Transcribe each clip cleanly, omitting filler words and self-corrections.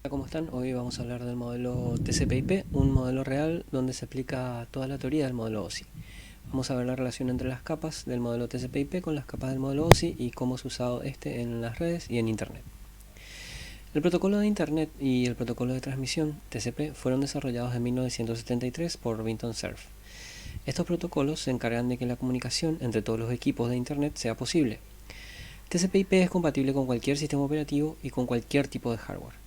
Hola, ¿cómo están? Hoy vamos a hablar del modelo TCP/IP, un modelo real donde se aplica toda la teoría del modelo OSI. Vamos a ver la relación entre las capas del modelo TCP/IP con las capas del modelo OSI y cómo se ha usado este en las redes y en Internet. El protocolo de Internet y el protocolo de transmisión TCP fueron desarrollados en 1973 por Vinton Cerf. Estos protocolos se encargan de que la comunicación entre todos los equipos de Internet sea posible. TCP/IP es compatible con cualquier sistema operativo y con cualquier tipo de hardware.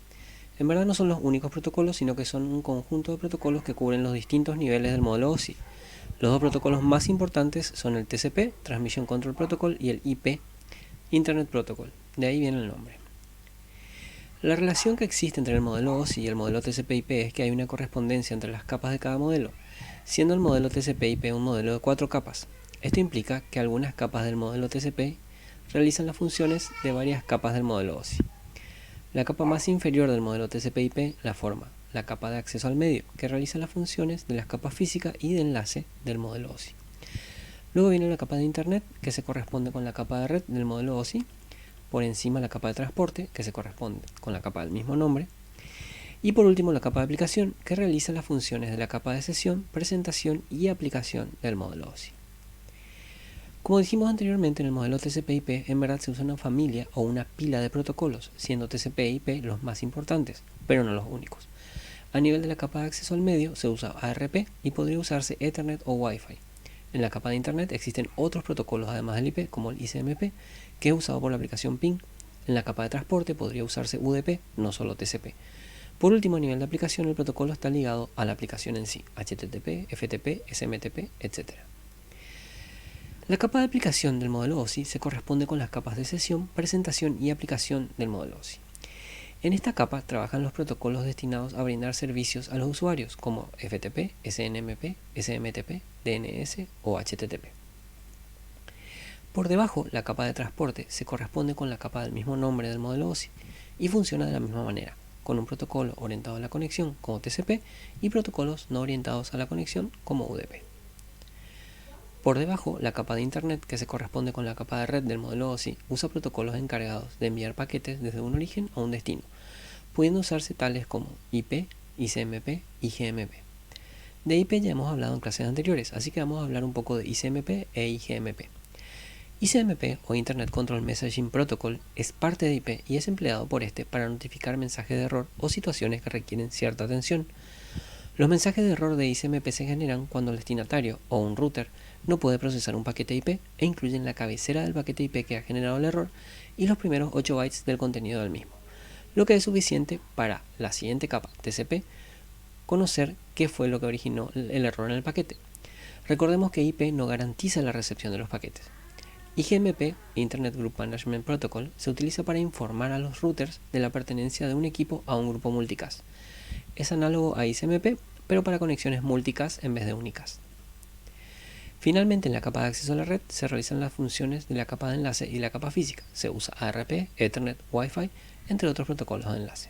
En verdad no son los únicos protocolos, sino que son un conjunto de protocolos que cubren los distintos niveles del modelo OSI. Los dos protocolos más importantes son el TCP, Transmission Control Protocol, y el IP, Internet Protocol. De ahí viene el nombre. La relación que existe entre el modelo OSI y el modelo TCP/IP es que hay una correspondencia entre las capas de cada modelo, siendo el modelo TCP/IP un modelo de 4 capas. Esto implica que algunas capas del modelo TCP realizan las funciones de varias capas del modelo OSI. La capa más inferior del modelo TCP/IP la forma la capa de acceso al medio, que realiza las funciones de las capas física y de enlace del modelo OSI. Luego viene la capa de Internet, que se corresponde con la capa de red del modelo OSI. Por encima la capa de transporte, que se corresponde con la capa del mismo nombre. Y por último la capa de aplicación, que realiza las funciones de la capa de sesión, presentación y aplicación del modelo OSI. Como dijimos anteriormente, en el modelo TCP/IP en verdad se usa una familia o una pila de protocolos, siendo TCP e IP los más importantes, pero no los únicos. A nivel de la capa de acceso al medio se usa ARP y podría usarse Ethernet o Wi-Fi. En la capa de Internet existen otros protocolos además del IP, como el ICMP, que es usado por la aplicación PIN. En la capa de transporte podría usarse UDP, no solo TCP. Por último, a nivel de aplicación, el protocolo está ligado a la aplicación en sí, HTTP, FTP, SMTP, etc. La capa de aplicación del modelo OSI se corresponde con las capas de sesión, presentación y aplicación del modelo OSI. En esta capa trabajan los protocolos destinados a brindar servicios a los usuarios como FTP, SNMP, SMTP, DNS o HTTP. Por debajo, la capa de transporte se corresponde con la capa del mismo nombre del modelo OSI y funciona de la misma manera, con un protocolo orientado a la conexión como TCP y protocolos no orientados a la conexión como UDP. Por debajo, la capa de Internet, que se corresponde con la capa de red del modelo OSI, usa protocolos encargados de enviar paquetes desde un origen a un destino, pudiendo usarse tales como IP, ICMP y GMP. De IP ya hemos hablado en clases anteriores, así que vamos a hablar un poco de ICMP e IGMP. ICMP o Internet Control Messaging Protocol es parte de IP y es empleado por este para notificar mensajes de error o situaciones que requieren cierta atención. Los mensajes de error de ICMP se generan cuando el destinatario o un router no puede procesar un paquete IP e incluyen la cabecera del paquete IP que ha generado el error y los primeros 8 bytes del contenido del mismo, lo que es suficiente para la siguiente capa, TCP, conocer qué fue lo que originó el error en el paquete. Recordemos que IP no garantiza la recepción de los paquetes. IGMP, Internet Group Management Protocol, se utiliza para informar a los routers de la pertenencia de un equipo a un grupo multicast. Es análogo a ICMP, pero para conexiones multicast en vez de únicas. Finalmente, en la capa de acceso a la red se realizan las funciones de la capa de enlace y la capa física. Se usa ARP, Ethernet, Wi-Fi, entre otros protocolos de enlace.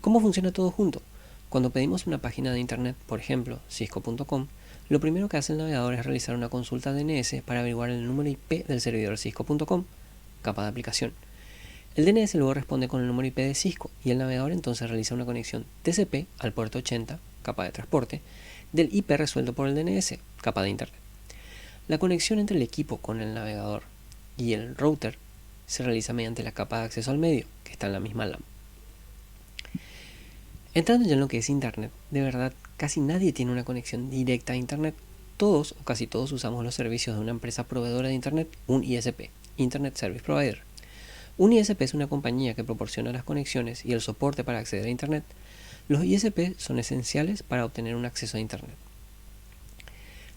¿Cómo funciona todo junto? Cuando pedimos una página de internet, por ejemplo, cisco.com, lo primero que hace el navegador es realizar una consulta DNS para averiguar el número IP del servidor cisco.com, capa de aplicación. El DNS luego responde con el número IP de Cisco y el navegador entonces realiza una conexión TCP al puerto 80, capa de transporte, del IP resuelto por el DNS, capa de Internet. La conexión entre el equipo con el navegador y el router se realiza mediante la capa de acceso al medio, que está en la misma LAN. Entrando ya en lo que es Internet, de verdad casi nadie tiene una conexión directa a Internet. Todos o casi todos usamos los servicios de una empresa proveedora de Internet, un ISP, Internet Service Provider. Un ISP es una compañía que proporciona las conexiones y el soporte para acceder a Internet. Los ISP son esenciales para obtener un acceso a Internet.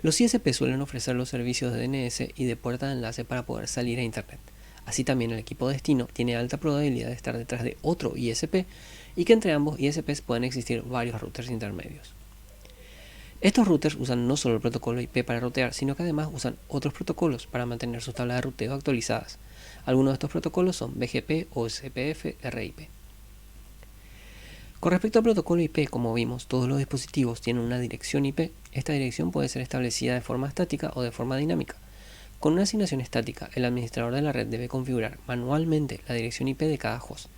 Los ISP suelen ofrecer los servicios de DNS y de puerta de enlace para poder salir a Internet. Así también el equipo destino tiene alta probabilidad de estar detrás de otro ISP y que entre ambos ISPs pueden existir varios routers intermedios. Estos routers usan no solo el protocolo IP para rutear, sino que además usan otros protocolos para mantener sus tablas de ruteo actualizadas. Algunos de estos protocolos son BGP, OSPF, RIP. Con respecto al protocolo IP, como vimos, todos los dispositivos tienen una dirección IP. Esta dirección puede ser establecida de forma estática o de forma dinámica. Con una asignación estática, el administrador de la red debe configurar manualmente la dirección IP de cada host.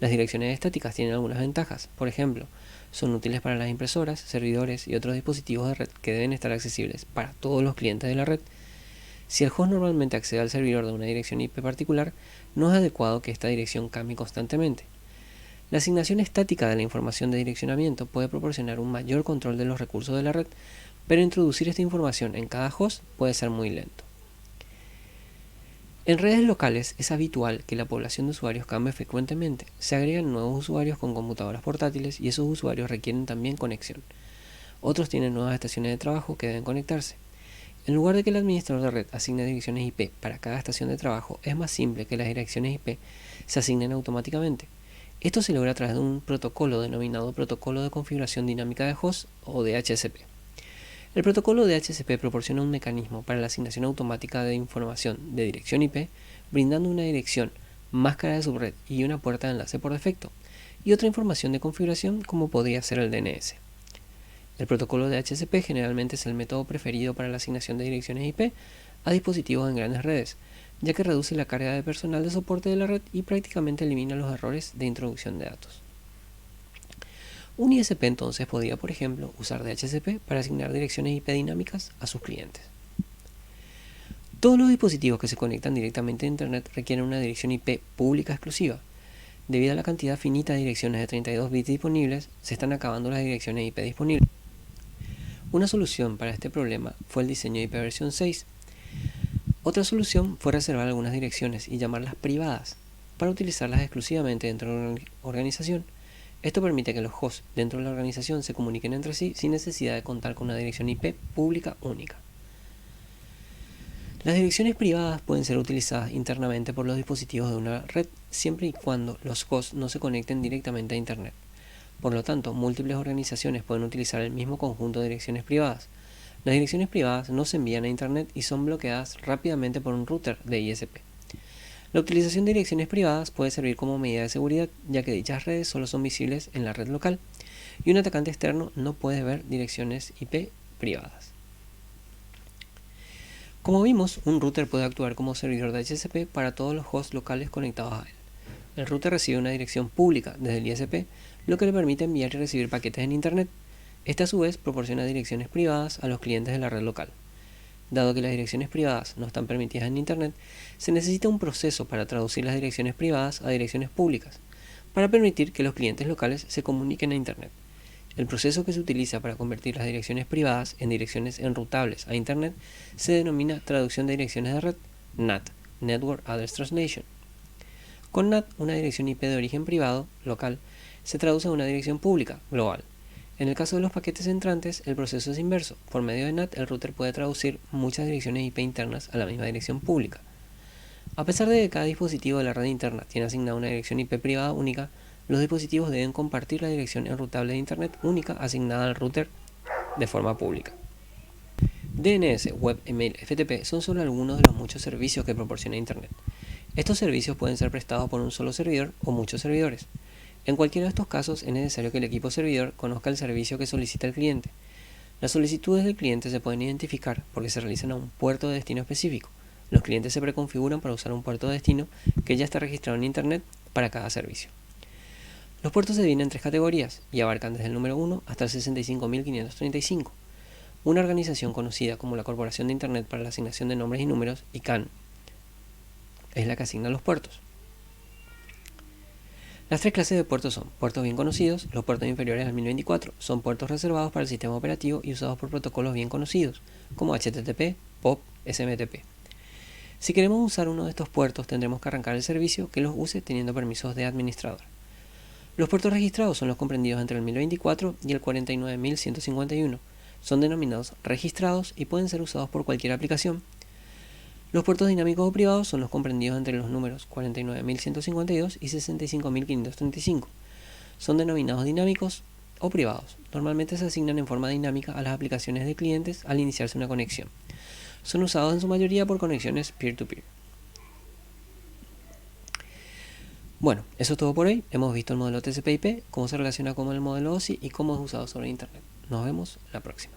Las direcciones estáticas tienen algunas ventajas. Por ejemplo, son útiles para las impresoras, servidores y otros dispositivos de red que deben estar accesibles para todos los clientes de la red. Si el host normalmente accede al servidor de una dirección IP particular, no es adecuado que esta dirección cambie constantemente. La asignación estática de la información de direccionamiento puede proporcionar un mayor control de los recursos de la red, pero introducir esta información en cada host puede ser muy lento. En redes locales es habitual que la población de usuarios cambie frecuentemente. Se agregan nuevos usuarios con computadoras portátiles y esos usuarios requieren también conexión. Otros tienen nuevas estaciones de trabajo que deben conectarse. En lugar de que el administrador de red asigne direcciones IP para cada estación de trabajo, es más simple que las direcciones IP se asignen automáticamente. Esto se logra a través de un protocolo denominado Protocolo de Configuración Dinámica de Host o DHCP. El protocolo DHCP proporciona un mecanismo para la asignación automática de información de dirección IP, brindando una dirección, máscara de subred y una puerta de enlace por defecto, y otra información de configuración como podría ser el DNS. El protocolo DHCP generalmente es el método preferido para la asignación de direcciones IP a dispositivos en grandes redes, ya que reduce la carga de personal de soporte de la red y prácticamente elimina los errores de introducción de datos. Un ISP entonces podría, por ejemplo, usar DHCP para asignar direcciones IP dinámicas a sus clientes. Todos los dispositivos que se conectan directamente a Internet requieren una dirección IP pública exclusiva. Debido a la cantidad finita de direcciones de 32 bits disponibles, se están acabando las direcciones IP disponibles. Una solución para este problema fue el diseño de IPv 6. Otra solución fue reservar algunas direcciones y llamarlas privadas, para utilizarlas exclusivamente dentro de una organización. Esto permite que los hosts dentro de la organización se comuniquen entre sí sin necesidad de contar con una dirección IP pública única. Las direcciones privadas pueden ser utilizadas internamente por los dispositivos de una red siempre y cuando los hosts no se conecten directamente a Internet. Por lo tanto, múltiples organizaciones pueden utilizar el mismo conjunto de direcciones privadas. Las direcciones privadas no se envían a Internet y son bloqueadas rápidamente por un router de ISP. La utilización de direcciones privadas puede servir como medida de seguridad, ya que dichas redes solo son visibles en la red local, y un atacante externo no puede ver direcciones IP privadas. Como vimos, un router puede actuar como servidor de DHCP para todos los hosts locales conectados a él. El router recibe una dirección pública desde el ISP, lo que le permite enviar y recibir paquetes en Internet. Este a su vez proporciona direcciones privadas a los clientes de la red local. Dado que las direcciones privadas no están permitidas en Internet, se necesita un proceso para traducir las direcciones privadas a direcciones públicas, para permitir que los clientes locales se comuniquen a Internet. El proceso que se utiliza para convertir las direcciones privadas en direcciones enrutables a Internet se denomina traducción de direcciones de red, NAT, Network Address Translation. Con NAT, una dirección IP de origen privado, local, se traduce a una dirección pública, global. En el caso de los paquetes entrantes, el proceso es inverso. Por medio de NAT, el router puede traducir muchas direcciones IP internas a la misma dirección pública. A pesar de que cada dispositivo de la red interna tiene asignada una dirección IP privada única, los dispositivos deben compartir la dirección enrutable de Internet única asignada al router de forma pública. DNS, Web, Email, FTP son solo algunos de los muchos servicios que proporciona Internet. Estos servicios pueden ser prestados por un solo servidor o muchos servidores. En cualquiera de estos casos es necesario que el equipo servidor conozca el servicio que solicita el cliente. Las solicitudes del cliente se pueden identificar porque se realizan a un puerto de destino específico. Los clientes se preconfiguran para usar un puerto de destino que ya está registrado en Internet para cada servicio. Los puertos se dividen en tres categorías y abarcan desde el número 1 hasta el 65.535. Una organización conocida como la Corporación de Internet para la Asignación de Nombres y Números, ICANN, es la que asigna los puertos. Las tres clases de puertos son puertos bien conocidos. Los puertos inferiores al 1024 son puertos reservados para el sistema operativo y usados por protocolos bien conocidos, como HTTP, POP, SMTP. Si queremos usar uno de estos puertos, tendremos que arrancar el servicio que los use teniendo permisos de administrador. Los puertos registrados son los comprendidos entre el 1024 y el 49151. Son denominados registrados y pueden ser usados por cualquier aplicación. Los puertos dinámicos o privados son los comprendidos entre los números 49.152 y 65.535. Son denominados dinámicos o privados. Normalmente se asignan en forma dinámica a las aplicaciones de clientes al iniciarse una conexión. Son usados en su mayoría por conexiones peer-to-peer. Bueno, eso es todo por hoy. Hemos visto el modelo TCP/IP, cómo se relaciona con el modelo OSI y cómo es usado sobre Internet. Nos vemos la próxima.